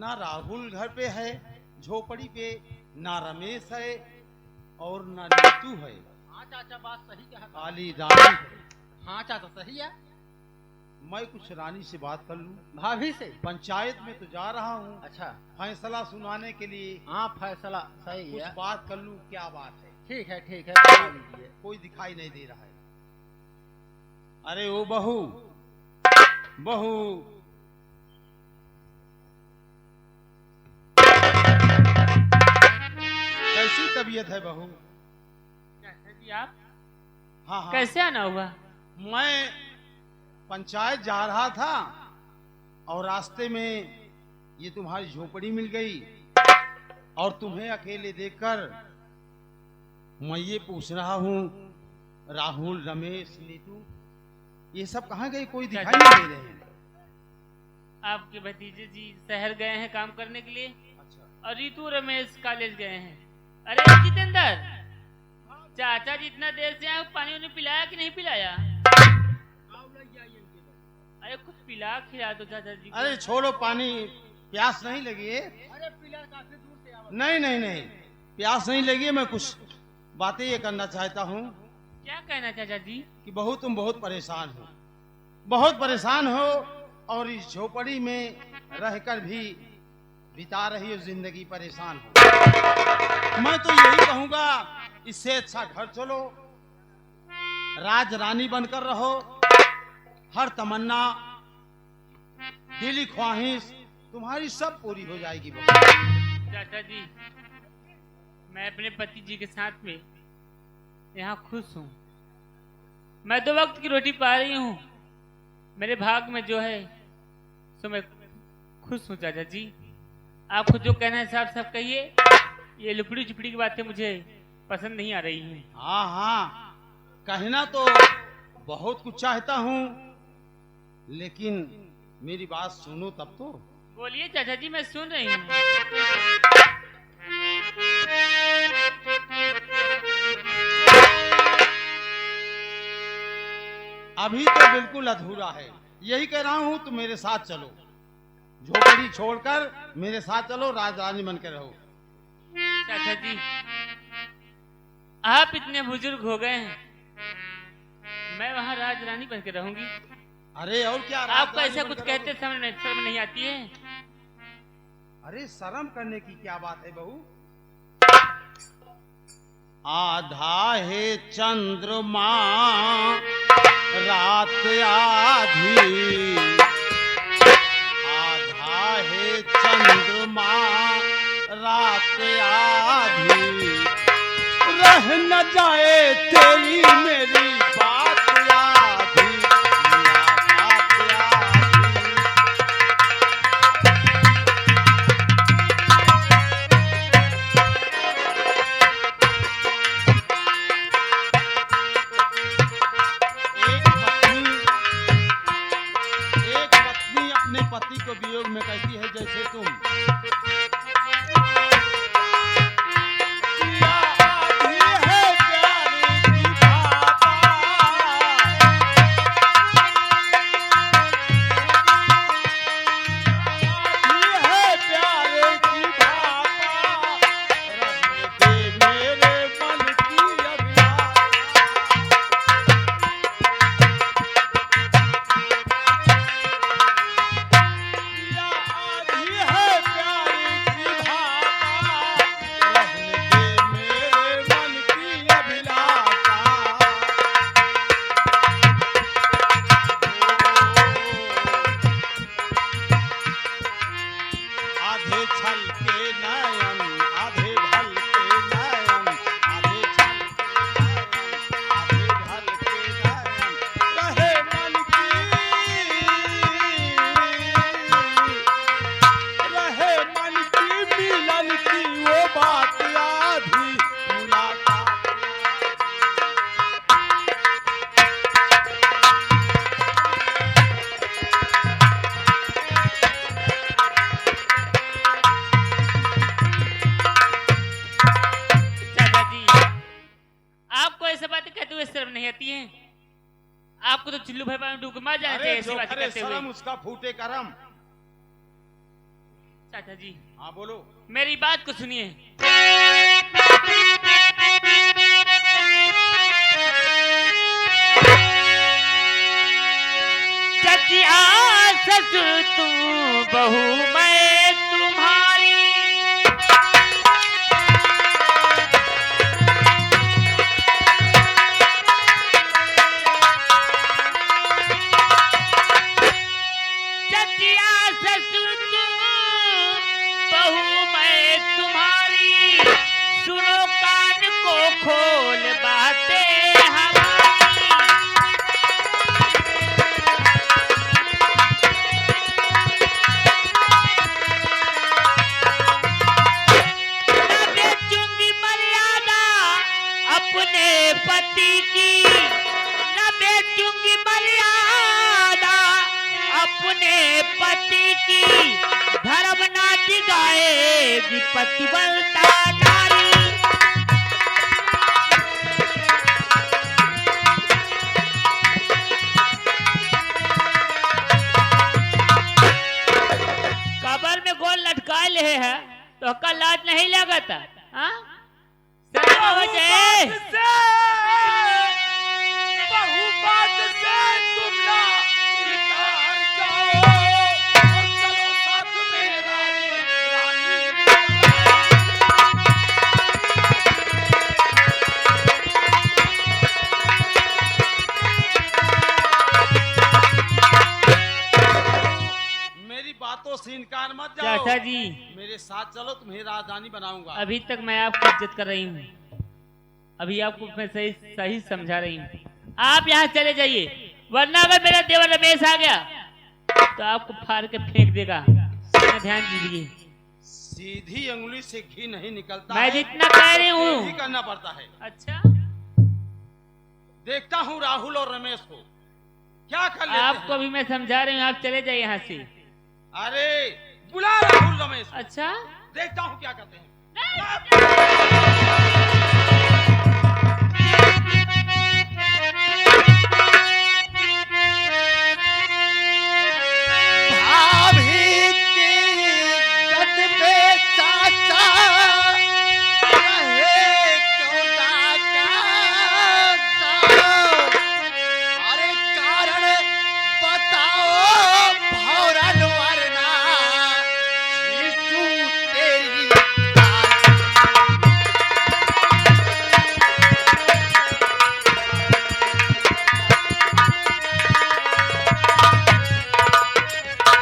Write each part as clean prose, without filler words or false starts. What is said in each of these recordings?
ना राहुल घर पे है झोपड़ी पे, ना रमेश है और ना नीतू है। हाँ चाचा बात सही कहा। खाली रानी है। हाँ चाचा सही है। मैं कुछ रानी से बात कर लूं। भाभी से? पंचायत में तो जा रहा हूँ। अच्छा। फैसला सुनाने के लिए। हाँ फैसला सही कुछ है। बात कर लूं, क्या बात है? ठीक है बता लीजिए। कोई दिखाई नहीं दे रहा है। अरे ओ बहू, बहू, कैसी तबीयत है बहू? चाचा जी आप हाँ हाँ, कैसे आना हुआ? मैं पंचायत जा रहा था और रास्ते में ये तुम्हारी झोपड़ी मिल गई और तुम्हें अकेले देखकर मैं ये पूछ रहा हूँ, राहुल, रमेश, नीतू ये सब कहाँ गए? कोई दिखाई नहीं दे रहे हैं। आपके भतीजे जी शहर गए हैं काम करने के लिए। अच्छा। और रीतू रमेश कॉलेज गए हैं। अरे जितेंद्र, चाचा जी इतना देर से आए, पानी उन्हें पिलाया कि नहीं पिलाया? अरे कुछ पिला खिला दो चाचा जी को। अरे छोड़ो, पानी प्यास नहीं लगी है। अरे पिलर काफी दूर से आवा। नहीं नहीं नहीं, प्यास नहीं लगी है। मैं कुछ बातें ये करना चाहता हूँ। क्या कहना चाचा जी? कि बहू तुम बहुत परेशान हो, बहुत परेशान हो और इस झोपड़ी में रहकर भी बिता रही हो जिंदगी, परेशान हो। मैं तो यही कहूंगा, इससे अच्छा घर चलो, राज रानी बनकर रहो। हर तमन्ना, दिली ख्वाहिश तुम्हारी सब पूरी हो जाएगी बहू। चाचा जी मैं अपने पति जी के साथ में यहाँ खुश हूँ। मैं 2 वक्त की रोटी पा रही हूँ। मेरे भाग में जो है सो मैं खुश हूँ चाचा जी। आपको जो कहना है साफ साफ कहिए। ये लुपड़ी चुपड़ी की बातें मुझे पसंद नहीं आ रही हैं। हाँ हाँ, कहना तो बहुत कुछ चाहता हूँ, लेकिन मेरी बात सुनो तब तो। बोलिए चाचा जी, मैं सुन रही हूँ। अभी तो बिल्कुल अधूरा है। यही कह रहा हूँ, तुम मेरे साथ चलो, झोपड़ी छोड़कर मेरे साथ चलो, राज रानी बन के रहो। चाचा जी आप इतने बुजुर्ग हो गए हैं, मैं वहाँ राज रानी बन के रहूंगी? अरे और क्या, आपको ऐसा कुछ कहते समय शर्म नहीं आती है? अरे शर्म करने की क्या बात है बहू? आधा है चंद्रमा रात आधी, आधा है चंद्रमा रात आधी, रह न जाए तेरी मेरी बात आधी, मुलाकात आधी। एक पत्नी अपने पति को वियोग में कहती है जैसे तुम। पिया आधी है प्यार की भावा, आधी है प्यार की भावा, रंग दे मेरे मन की अभिलाषा। पिया आधी है प्यार की भावा, रहने दे मेरे मन की अभिलाषा। आधे छल के नयन, आधे ढल के नयन, आधे छल के नयन, आधे ढल के नयन, रहे मन की, रहे मन की मिलन की वो बात आधी, मुलाकात। चाचा जी आपको ऐसे बातें कहते हुए शर्म नहीं आती है? आपको तो चिल्लू भाई में डूब के मार जाना चाहिए अरे ऐसी जो बातें करे कहते हुए। शर्म उसका फूटे करम। चाचा जी हाँ बोलो। मेरी बात को सुनिए। चचिया ससुर तू बहू मैं तुम्हारी, चचिया ससुर तू बहू मैं तुम्हारी, सुनो कान को खोल बातें हमारी। न बेचूंगी मर्यादा अपने पति की, न बेचूंगी मर्यादा अपने पति की, धर्म ना दिखाएगी पतिव्रता नारी। कबर में गोल लटका ले है तो का लाज नहीं लगता? हाँ शर्म हो जाए। बहु बात से तुम ना इनकार जाओ और चलो साथ में रानी। मेरी बातों से इनकार मत जाओ। चाचा जी मेरे साथ चलो, तुम्हें राजधानी बनाऊंगा। अभी तक मैं आपको इज्जत कर रही हूँ, अभी आपको मैं सही सही समझा रही हूँ। आप यहाँ चले जाइए, वरना अगर मेरा देवर रमेश आ गया तो आपको फाड़ के फेंक देगा। ध्यान दीजिए। सीधी अंगुली से घी नहीं निकलता मैं है, जितना कह रही हूँ। ही करना पड़ता है। अच्छा देखता हूँ राहुल और रमेश को क्या कर लेते आपको हैं। भी मैं समझा रही हूँ, आप चले जाइए यहाँ से। अरे बुला राहुल रमेश को, अच्छा देखता हूँ क्या करते हैं। भाभी की इज्जत पे चाचा रहे क्यों डाका दाओ? अरे कारण बताओ भौरन वरना यीशु तेरी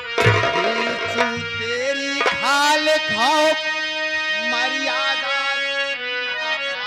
यीशु तेरी खाल खाओ मर्यादा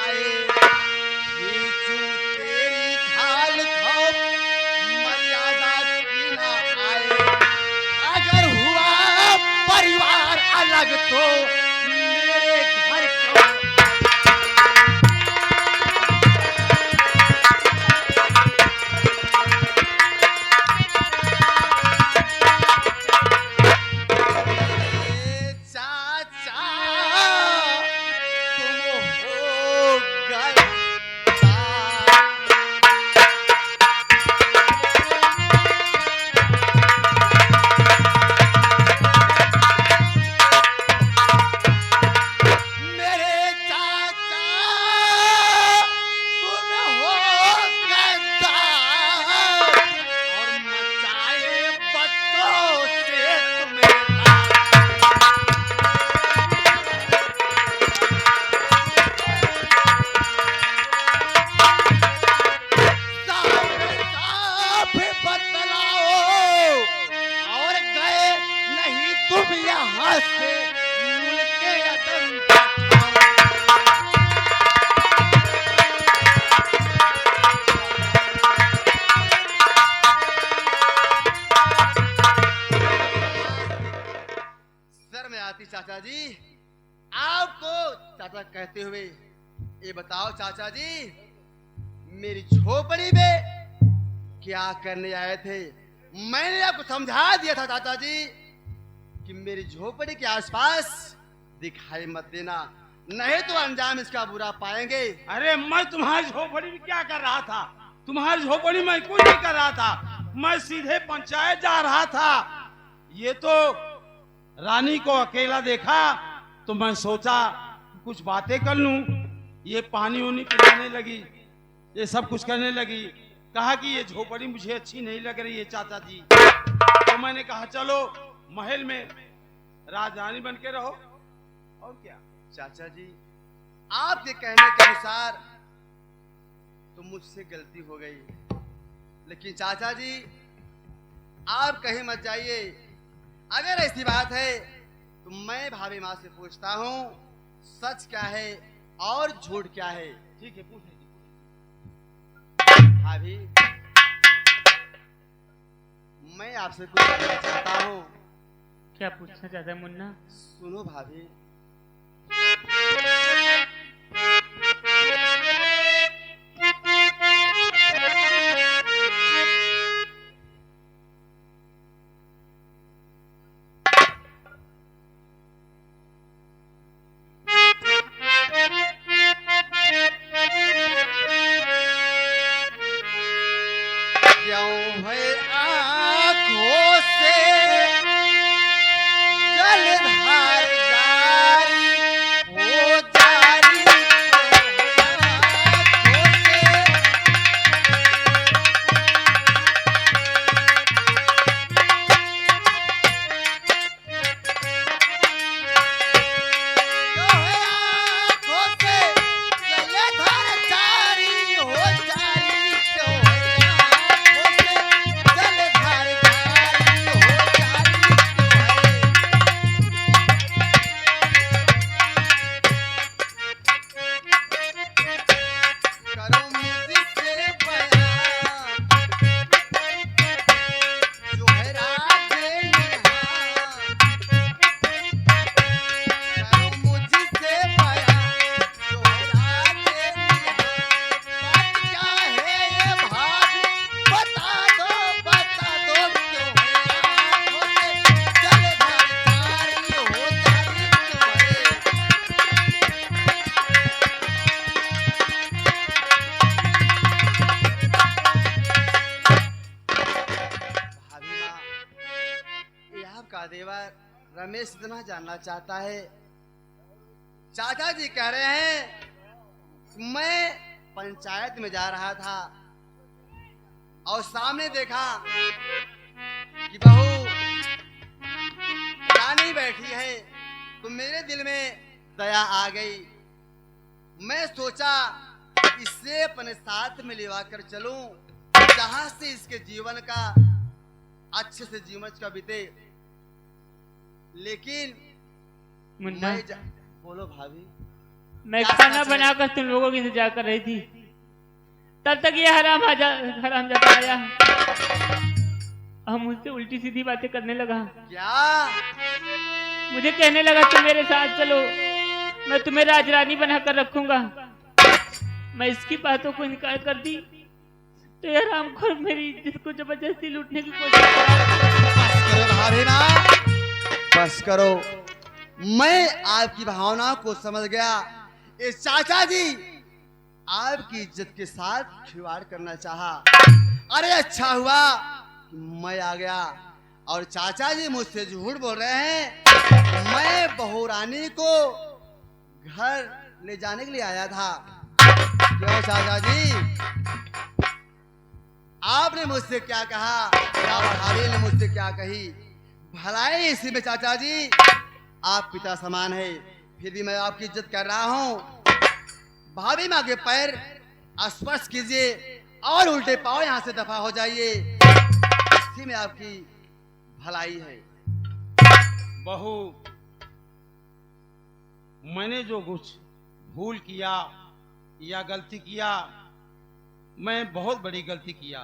आए। यीशु तेरी खाल खाओ मर्यादा की ना आए। अगर हुआ परिवार अलग तो मेरे घर को चाचा तुम हो गए मेरे चाचा तुम हो गद्दा और मचाए बच्चों से तुम्हें साफ बतलाओ और गए नहीं तुम यहाँ से मुल्के अदम सर में आती चाचा जी आपको चाचा कहते हुए ये बताओ चाचा जी मेरी झोपड़ी में क्या करने आए थे? मैंने आपको समझा दिया था चाचा जी कि मेरी झोपड़ी के आसपास दिखाई मत देना, नहीं तो अंजाम इसका बुरा पाएंगे। अरे मैं तुम्हारी झोपड़ी में क्या कर रहा था? तुम्हारी झोपड़ी में कुछ नहीं कर रहा था, मैं सीधे पंचायत जा रहा था। ये तो रानी को अकेला देखा तो मैं सोचा कुछ बातें कर लूं। ये पानी उनी पिलाने लगी, ये सब कुछ करने लगी। कहा कि ये झोपड़ी मुझे अच्छी नहीं लग रही है चाचा जी। तो मैंने कहा चलो महल में राजरानी बन के रहो, और क्या। चाचा जी, आपके कहने के अनुसार तो मुझसे गलती हो गई, लेकिन चाचा जी आप कहीं मत जाइए। अगर ऐसी बात है तो मैं भाभी माँ से पूछता हूँ सच क्या है और झूठ क्या है। ठीक है, पूछ लीजिए। भाभी, मैं आपसे कुछ कहना चाहता हूँ। क्या पूछना चाहता है मुन्ना? सुनो भाभी, क्यों है आँखों से जलधार जारी हो जारी, क्यों है आँखों से जलधार जारी हो जारी, क्यों है आँखों से जलधार जारी हो जारी, क्यों है। करो मुझसे बयान जो है राज निहार, करो मुझसे बयान जो है राज निहार। बात क्या है ये भाभी, बता दो क्यों है आँखों से जलधार जारी हो जारी, क्यों है। भाभी माँ, ये आपका देवर रमेश इतना जानना चाहता है। चाचा जी कह रहे हैं मैं पंचायत में जा रहा था और सामने देखा कि बहू रानी बैठी है, तो मेरे दिल में दया आ गई। मैं सोचा इससे अपने साथ में लेवा कर चलूं, जहां से इसके जीवन का अच्छे से जीवन का बीते। लेकिन मुन्ना, बोलो भाभी। मैं क्या खाना कहना बनाकर तुम लोगों की इंतजार कर रही थी, तब तक ये हरामजादा आया और मुझसे उल्टी सीधी बातें करने लगा। क्या मुझे कहने लगा तुम मेरे साथ चलो, मैं तुम्हें राजरानी बनाकर रखूंगा। मैं इसकी बातों को इनकार कर दी तो ये हरामखोर मेरी इज्जत को जबरदस्ती लूटने की कोशिश कर रहा है। बस करो भाभी माँ, बस करो। मैं आपकी भावनाओं को समझ गया। ये चाचा जी आपकी इज्जत के साथ खिलवाड़ करना चाहा। अरे अच्छा हुआ मैं आ गया। और चाचा जी मुझसे झूठ बोल रहे हैं। मैं बहू रानी को घर ले जाने के लिए आया था। क्यों चाचा जी, आपने मुझसे क्या कहा या भाभी ने मुझसे क्या कही? भलाई इसी में चाचा जी, आप पिता समान है, फिर भी मैं आपकी इज्जत कर रहा हूँ। भाभी माँ के पैर स्पर्श कीजिए और उल्टे पाँव यहाँ से दफा हो जाइए, इसी में आपकी भलाई है। बहू, मैंने जो कुछ भूल किया या गलती किया, मैं बहुत बड़ी गलती किया।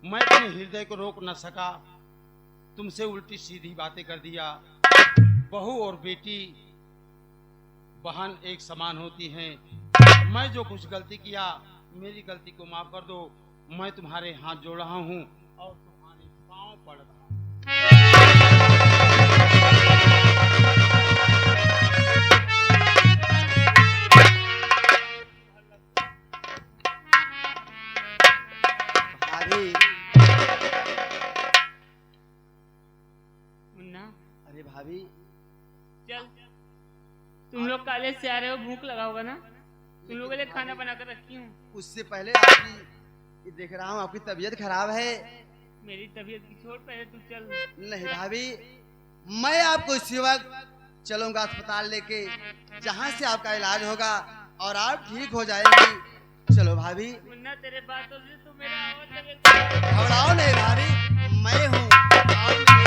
मैं अपने हृदय को रोक न सका, तुमसे उल्टी सीधी बातें कर दिया। बहू और बेटी बहन एक समान होती हैं। मैं जो कुछ गलती किया, मेरी गलती को माफ कर दो। मैं तुम्हारे हाथ जोड़ रहा हूँ और तुम्हारे पांव पड़ रहा हूँ। भाभी, चल, तुम लोग कॉलेज से आ रहे हो, भूख लगा होगा ना? तुम लोगों के लिए खाना बना कर रखी हूँ। उससे पहले आपकी ये देख रहा हूँ आपकी तबीयत खराब है। मेरी तबीयत की छोड़, पहले तू चल। नहीं भाभी, मैं आपको इसी वक्त चलूंगा अस्पताल लेके, जहाँ से आपका इलाज होगा और आप ठीक हो जाएंगी। चलो भाभी। मुन्ना, तेरे बातों से तो मेरा और तबीयत खराब हो गया। घबराओ नहीं भाभी, मैं हूँ। आओ मेरे